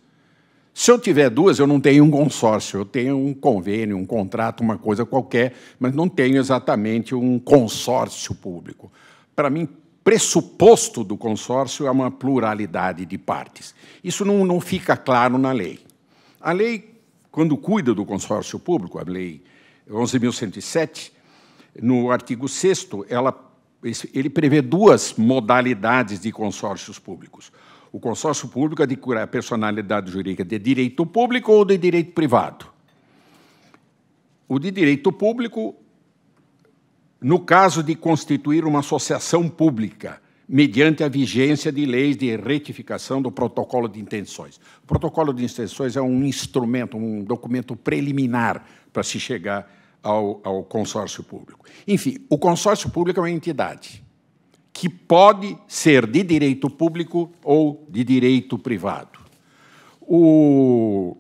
Se eu tiver duas, eu não tenho um consórcio, eu tenho um convênio, um contrato, uma coisa qualquer, mas não tenho exatamente um consórcio público. Para mim, pressuposto do consórcio é uma pluralidade de partes. Isso não fica claro na lei. A lei, quando cuida do consórcio público, a Lei 11.107, no artigo 6º, ele prevê duas modalidades de consórcios públicos. O consórcio público adquire a personalidade jurídica de direito público ou de direito privado. O de direito público, no caso de constituir uma associação pública, mediante a vigência de leis de retificação do protocolo de intenções. O protocolo de intenções é um instrumento, um documento preliminar para se chegar ao consórcio público. Enfim, o consórcio público é uma entidade que pode ser de direito público ou de direito privado. O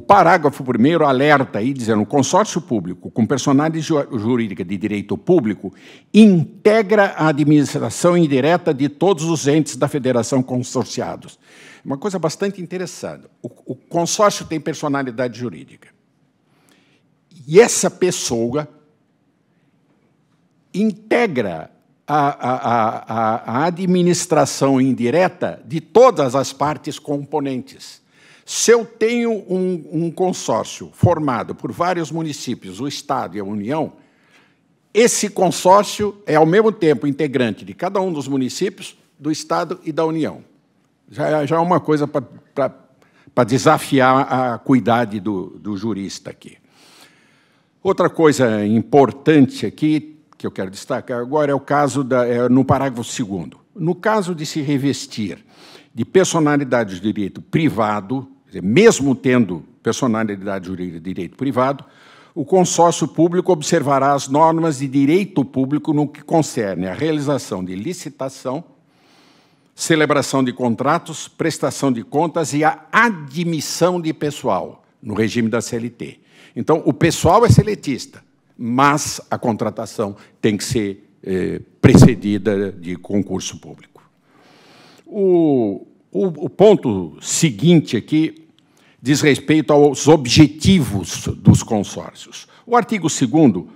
parágrafo 1º alerta aí, dizendo: o consórcio público com personalidade jurídica de direito público integra a administração indireta de todos os entes da federação consorciados. Uma coisa bastante interessante. O consórcio tem personalidade jurídica. E essa pessoa integra a administração indireta de todas as partes componentes. Se eu tenho um consórcio formado por vários municípios, o Estado e a União, esse consórcio é, ao mesmo tempo, integrante de cada um dos municípios, do Estado e da União. Já é uma coisa para desafiar a acuidade do jurista aqui. Outra coisa importante aqui, que eu quero destacar agora, é o caso no parágrafo 2º. No caso de se revestir de personalidade de direito privado, mesmo tendo personalidade jurídica de direito privado, o consórcio público observará as normas de direito público no que concerne à realização de licitação, celebração de contratos, prestação de contas e a admissão de pessoal, no regime da CLT. Então, o pessoal é seletista, mas a contratação tem que ser precedida de concurso público. O ponto seguinte aqui diz respeito aos objetivos dos consórcios. O artigo 2º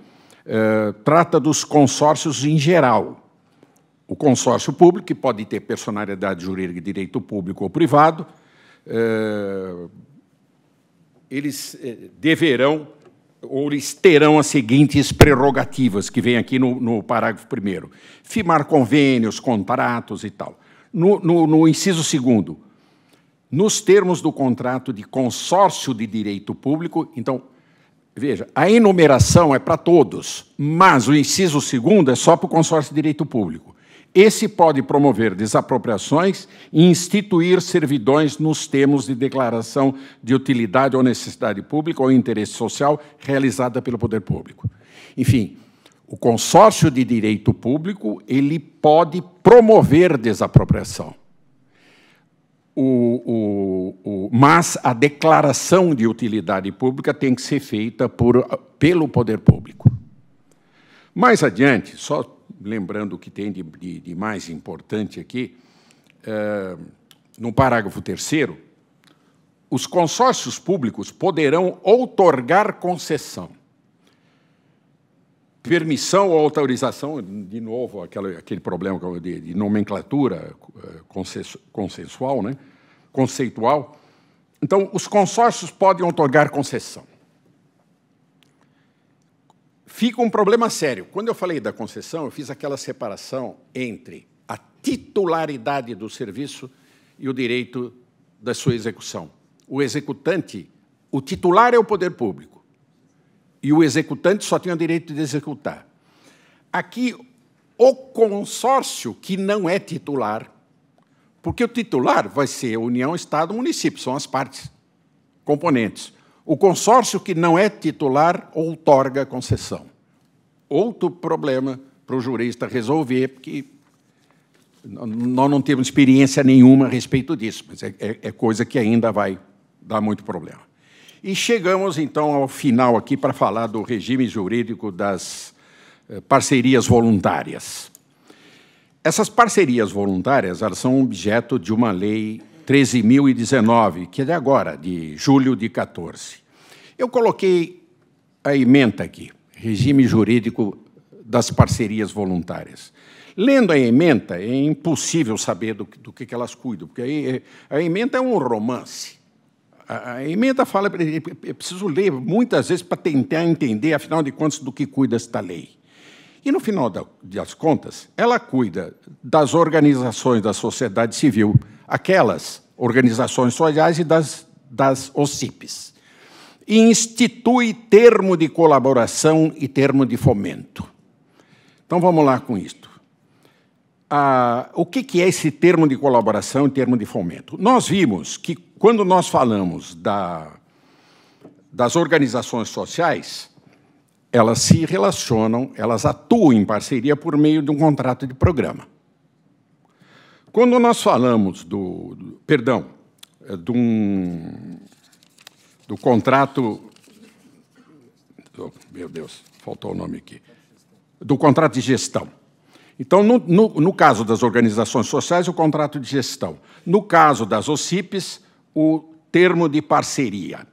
trata dos consórcios em geral. O consórcio público, que pode ter personalidade jurídica de direito público ou privado, eles deverão, ou eles terão as seguintes prerrogativas, que vem aqui no parágrafo 1º. Firmar convênios, contratos e tal. No inciso 2º, nos termos do contrato de consórcio de direito público, então, veja, a enumeração é para todos, mas o inciso 2º é só para o consórcio de direito público. Esse pode promover desapropriações e instituir servidões nos termos de declaração de utilidade ou necessidade pública ou interesse social realizada pelo poder público. Enfim, o consórcio de direito público ele pode promover desapropriação. Mas a declaração de utilidade pública tem que ser feita pelo poder público. Mais adiante, só lembrando o que tem de mais importante aqui, no parágrafo 3º, os consórcios públicos poderão outorgar concessão, permissão ou autorização, de novo, aquele problema de nomenclatura consensual, né? Conceitual. Então, os consórcios podem outorgar concessão. Fica um problema sério. Quando eu falei da concessão, eu fiz aquela separação entre a titularidade do serviço e o direito da sua execução. O executante, o titular é o poder público, e o executante só tem o direito de executar. Aqui, o consórcio que não é titular, porque o titular vai ser União, Estado, Município, são as partes componentes. O consórcio que não é titular outorga concessão. Outro problema para o jurista resolver, porque nós não temos experiência nenhuma a respeito disso, mas é coisa que ainda vai dar muito problema. E chegamos, então, ao final aqui para falar do regime jurídico das parcerias voluntárias. Essas parcerias voluntárias elas são objeto de uma lei 13.019, que é de agora, de julho de 14. Eu coloquei a ementa aqui, regime jurídico das parcerias voluntárias. Lendo a ementa, é impossível saber do que elas cuidam, porque a ementa é um romance. A ementa fala, é preciso ler muitas vezes para tentar entender, afinal de contas, do que cuida esta lei. E, no final das contas, ela cuida das organizações da sociedade civil, aquelas organizações sociais e das OCIPs. E institui termo de colaboração e termo de fomento. Então, vamos lá com isto. O que é esse termo de colaboração e termo de fomento? Nós vimos que, quando nós falamos das organizações sociais, elas se relacionam, elas atuam em parceria por meio de um contrato de programa. Quando nós falamos do contrato... Oh, meu Deus, faltou o nome aqui. Do contrato de gestão. Então, no caso das organizações sociais, o contrato de gestão. No caso das OCIPs, o termo de parceria.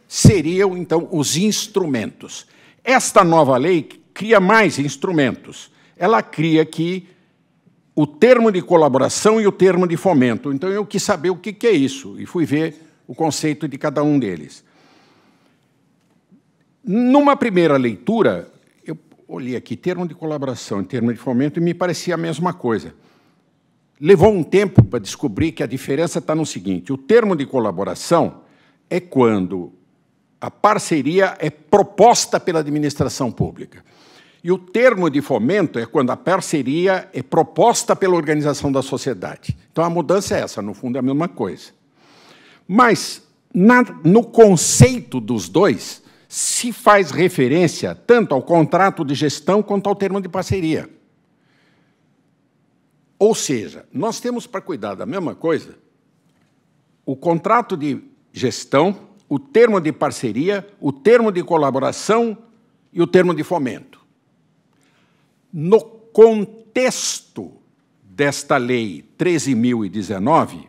Seriam, então, os instrumentos. Esta nova lei cria mais instrumentos. Ela cria aqui o termo de colaboração e o termo de fomento. Então, eu quis saber o que é isso, e fui ver o conceito de cada um deles. Numa primeira leitura, eu olhei aqui, termo de colaboração e termo de fomento, e me parecia a mesma coisa. Levou um tempo para descobrir que a diferença está no seguinte: o termo de colaboração é quando A parceria é proposta pela administração pública. E o termo de fomento é quando a parceria é proposta pela organização da sociedade. Então, a mudança é essa, no fundo, é a mesma coisa. Mas, no conceito dos dois, se faz referência tanto ao contrato de gestão quanto ao termo de parceria. Ou seja, nós temos para cuidar da mesma coisa o contrato de gestão, o termo de parceria, o termo de colaboração e o termo de fomento. No contexto desta Lei 13.019,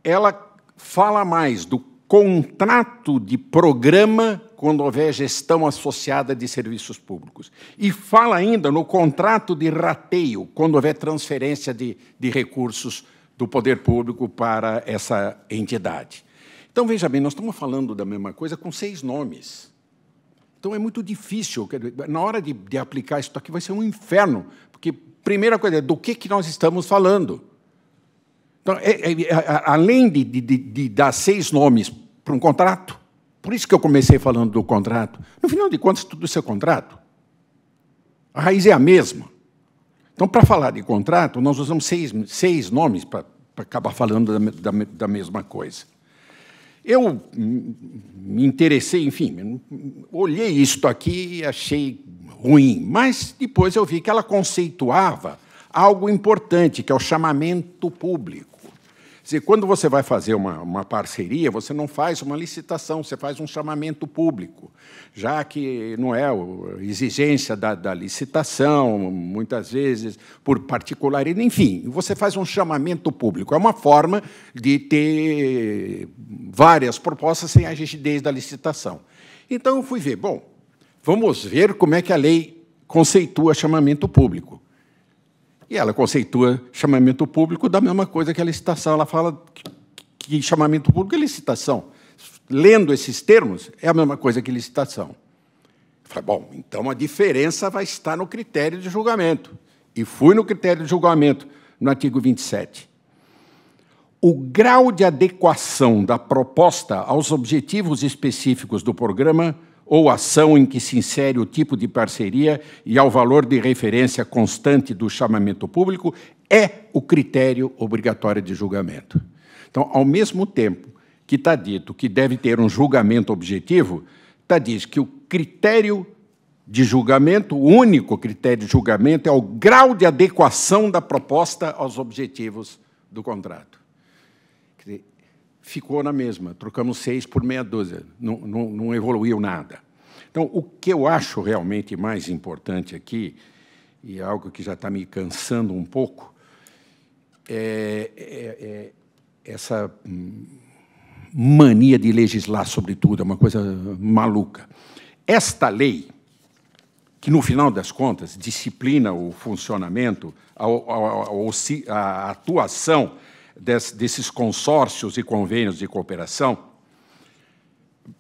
ela fala mais do contrato de programa quando houver gestão associada de serviços públicos. E fala ainda no contrato de rateio, quando houver transferência de recursos do poder público para essa entidade. Então, veja bem, nós estamos falando da mesma coisa com 6 nomes. Então, é muito difícil. Na hora de aplicar isso aqui, vai ser um inferno, porque, primeira coisa, do que nós estamos falando? Então, além de dar 6 nomes para um contrato, por isso que eu comecei falando do contrato, no final de contas, tudo isso é contrato. A raiz é a mesma. Então, para falar de contrato, nós usamos 6 nomes para acabar falando da mesma coisa. Eu me interessei, enfim, olhei isto aqui e achei ruim, mas depois eu vi que ela conceituava algo importante, que é o chamamento público. Quer dizer, quando você vai fazer uma parceria, você não faz uma licitação, você faz um chamamento público, já que não é a exigência da licitação, muitas vezes, por particularidade, enfim, você faz um chamamento público. É uma forma de ter várias propostas sem a rigidez da licitação. Então, eu fui ver, bom, vamos ver como é que a lei conceitua chamamento público. E ela conceitua chamamento público da mesma coisa que a licitação. Ela fala que chamamento público é licitação. Lendo esses termos, é a mesma coisa que licitação. Eu falei, bom, então a diferença vai estar no critério de julgamento. E fui no critério de julgamento, no artigo 27. O grau de adequação da proposta aos objetivos específicos do programa ou ação em que se insere o tipo de parceria e ao valor de referência constante do chamamento público é o critério obrigatório de julgamento. Então, ao mesmo tempo que está dito que deve ter um julgamento objetivo, está dito que o critério de julgamento, o único critério de julgamento, é o grau de adequação da proposta aos objetivos do contrato. Quer dizer, ficou na mesma, trocamos 6 por meia dúzia, não evoluiu nada. Então, o que eu acho realmente mais importante aqui, e é algo que já está me cansando um pouco, é essa mania de legislar sobre tudo, é uma coisa maluca. Esta lei, que, no final das contas, disciplina o funcionamento, a atuação desses consórcios e convênios de cooperação,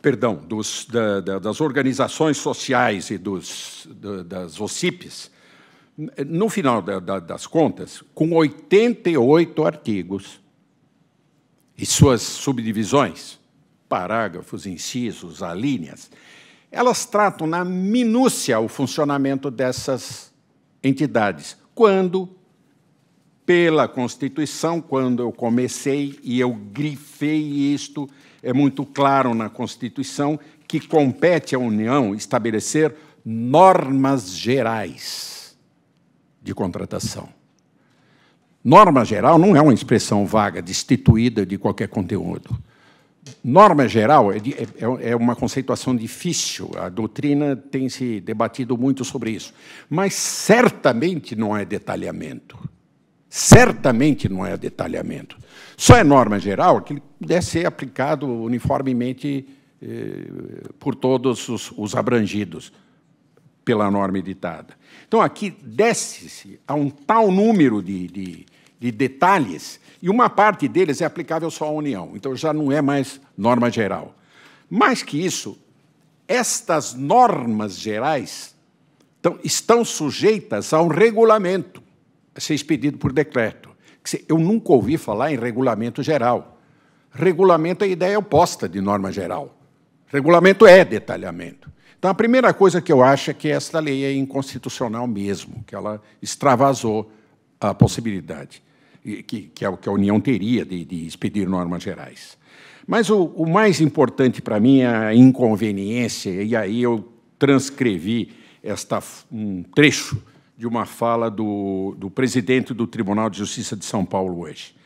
perdão, das organizações sociais e das OCIPs, no final das contas, com 88 artigos e suas subdivisões, parágrafos, incisos, alíneas, elas tratam na minúcia o funcionamento dessas entidades, quando, pela Constituição, quando eu comecei e eu grifei isto, é muito claro na Constituição que compete à União estabelecer normas gerais de contratação. Norma geral não é uma expressão vaga, destituída de qualquer conteúdo. Norma geral é uma conceituação difícil, a doutrina tem se debatido muito sobre isso, mas certamente não é detalhamento. Certamente não é detalhamento. Só é norma geral que deve ser aplicado uniformemente por todos os abrangidos pela norma editada. Então, aqui desce-se a um tal número de detalhes, e uma parte deles é aplicável só à União, então já não é mais norma geral. Mais que isso, estas normas gerais estão sujeitas a um regulamento, a ser expedido por decreto. Eu nunca ouvi falar em regulamento geral. Regulamento é a ideia oposta de norma geral. Regulamento é detalhamento. Então, a primeira coisa que eu acho é que esta lei é inconstitucional mesmo, que ela extravasou a possibilidade, que a União teria de expedir normas gerais. Mas o mais importante para mim é a inconveniência, e aí eu transcrevi um trecho de uma fala do presidente do Tribunal de Justiça de São Paulo hoje.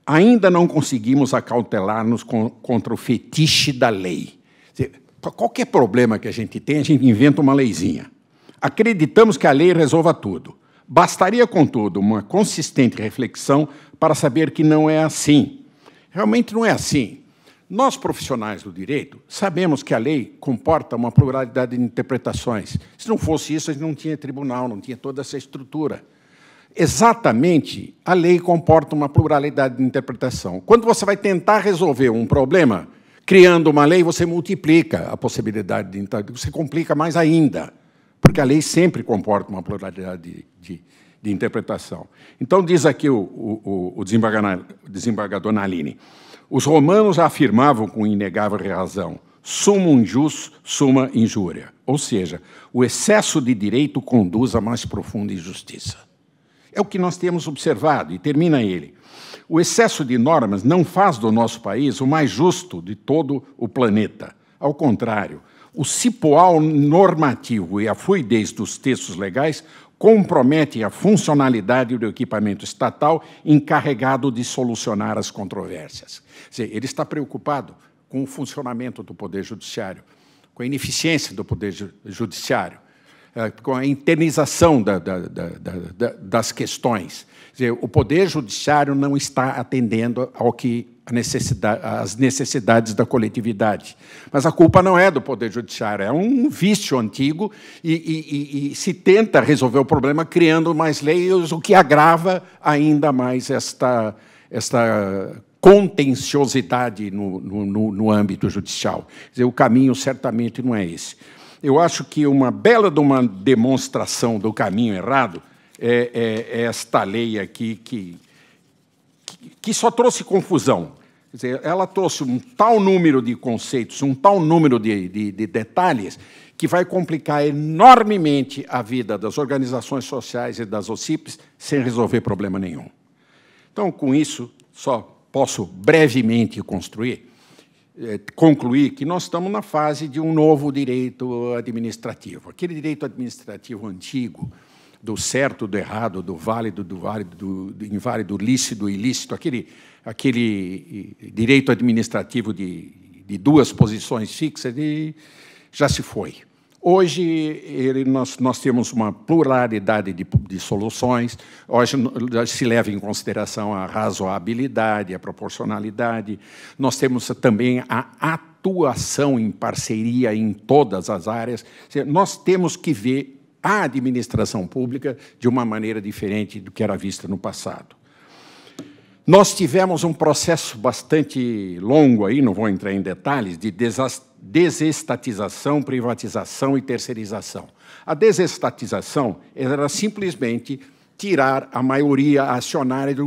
Ainda não conseguimos acautelar-nos contra o fetiche da lei. Qualquer problema que a gente tem, a gente inventa uma leizinha. Acreditamos que a lei resolva tudo. Bastaria, contudo, uma consistente reflexão para saber que não é assim. Realmente não é assim. Nós, profissionais do direito, sabemos que a lei comporta uma pluralidade de interpretações. Se não fosse isso, a gente não tinha tribunal, não tinha toda essa estrutura. Exatamente, a lei comporta uma pluralidade de interpretação. Quando você vai tentar resolver um problema, criando uma lei, você multiplica a possibilidade de interpretação, você complica mais ainda, porque a lei sempre comporta uma pluralidade de interpretação. Então, diz aqui o desembargador Nalini, os romanos afirmavam com inegável razão, sumum jus, summa injuria, ou seja, o excesso de direito conduz à mais profunda injustiça. É o que nós temos observado, e termina ele. O excesso de normas não faz do nosso país o mais justo de todo o planeta. Ao contrário, o cipoal normativo e a fluidez dos textos legais comprometem a funcionalidade do equipamento estatal encarregado de solucionar as controvérsias. Quer dizer, ele está preocupado com o funcionamento do Poder Judiciário, com a ineficiência do Poder Judiciário, com a internização das questões. Quer dizer, o Poder Judiciário não está atendendo ao que às necessidades da coletividade. Mas a culpa não é do Poder Judiciário, é um vício antigo e se tenta resolver o problema criando mais leis, o que agrava ainda mais esta contenciosidade no âmbito judicial. Quer dizer, o caminho certamente não é esse. Eu acho que uma bela de uma demonstração do caminho errado é esta lei aqui que só trouxe confusão. Quer dizer, ela trouxe um tal número de conceitos, um tal número de detalhes, que vai complicar enormemente a vida das organizações sociais e das OCIPs sem resolver problema nenhum. Então, com isso, só posso brevemente concluir que nós estamos na fase de um novo direito administrativo. Aquele direito administrativo antigo, do certo, do errado, do válido, do inválido, lícito, ilícito, aquele direito administrativo de duas posições fixas, já se foi. Hoje, nós temos uma pluralidade de soluções, hoje se leva em consideração a razoabilidade, a proporcionalidade, nós temos também a atuação em parceria em todas as áreas, nós temos que ver a administração pública de uma maneira diferente do que era vista no passado. Nós tivemos um processo bastante longo, aí, não vou entrar em detalhes, de desestatização, privatização e terceirização. A desestatização era simplesmente tirar a maioria acionária de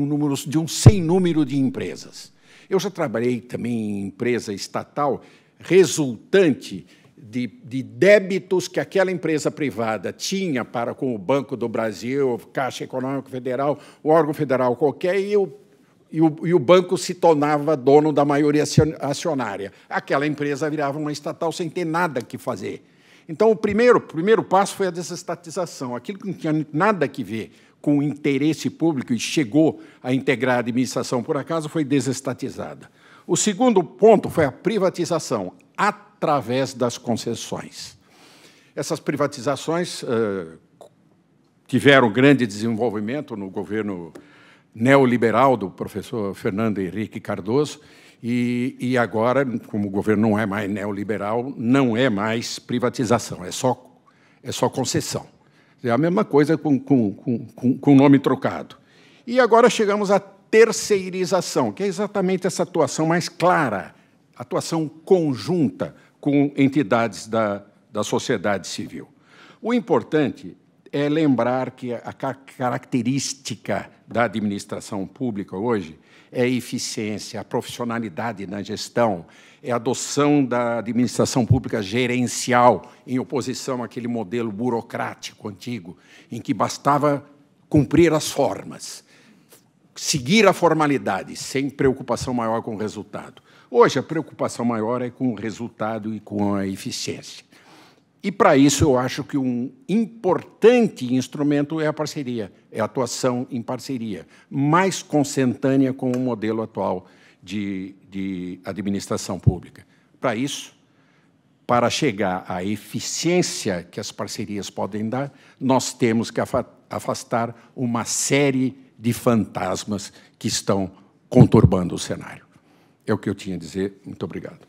um sem número de empresas. Eu já trabalhei também em empresa estatal resultante de débitos que aquela empresa privada tinha para com o Banco do Brasil, Caixa Econômica Federal, o órgão federal qualquer, e o banco se tornava dono da maioria acionária. Aquela empresa virava uma estatal sem ter nada que fazer. Então, o primeiro passo foi a desestatização. Aquilo que não tinha nada que ver com o interesse público e chegou a integrar a administração, por acaso, foi desestatizada. O segundo ponto foi a privatização, através das concessões. Essas privatizações tiveram grande desenvolvimento no governo neoliberal do professor Fernando Henrique Cardoso, e agora, como o governo não é mais neoliberal, não é mais privatização, é só concessão. É a mesma coisa com nome trocado. E agora chegamos à terceirização, que é exatamente essa atuação mais clara, atuação conjunta com entidades da sociedade civil. O importante é lembrar que a característica da administração pública hoje é a eficiência, a profissionalidade na gestão, é a adoção da administração pública gerencial, em oposição àquele modelo burocrático antigo, em que bastava cumprir as formas, seguir a formalidade, sem preocupação maior com o resultado. Hoje, a preocupação maior é com o resultado e com a eficiência. E, para isso, eu acho que um importante instrumento é a parceria, é a atuação em parceria, mais consentânea com o modelo atual de administração pública. Para isso, para chegar à eficiência que as parcerias podem dar, nós temos que afastar uma série de fantasmas que estão conturbando o cenário. É o que eu tinha a dizer. Muito obrigado.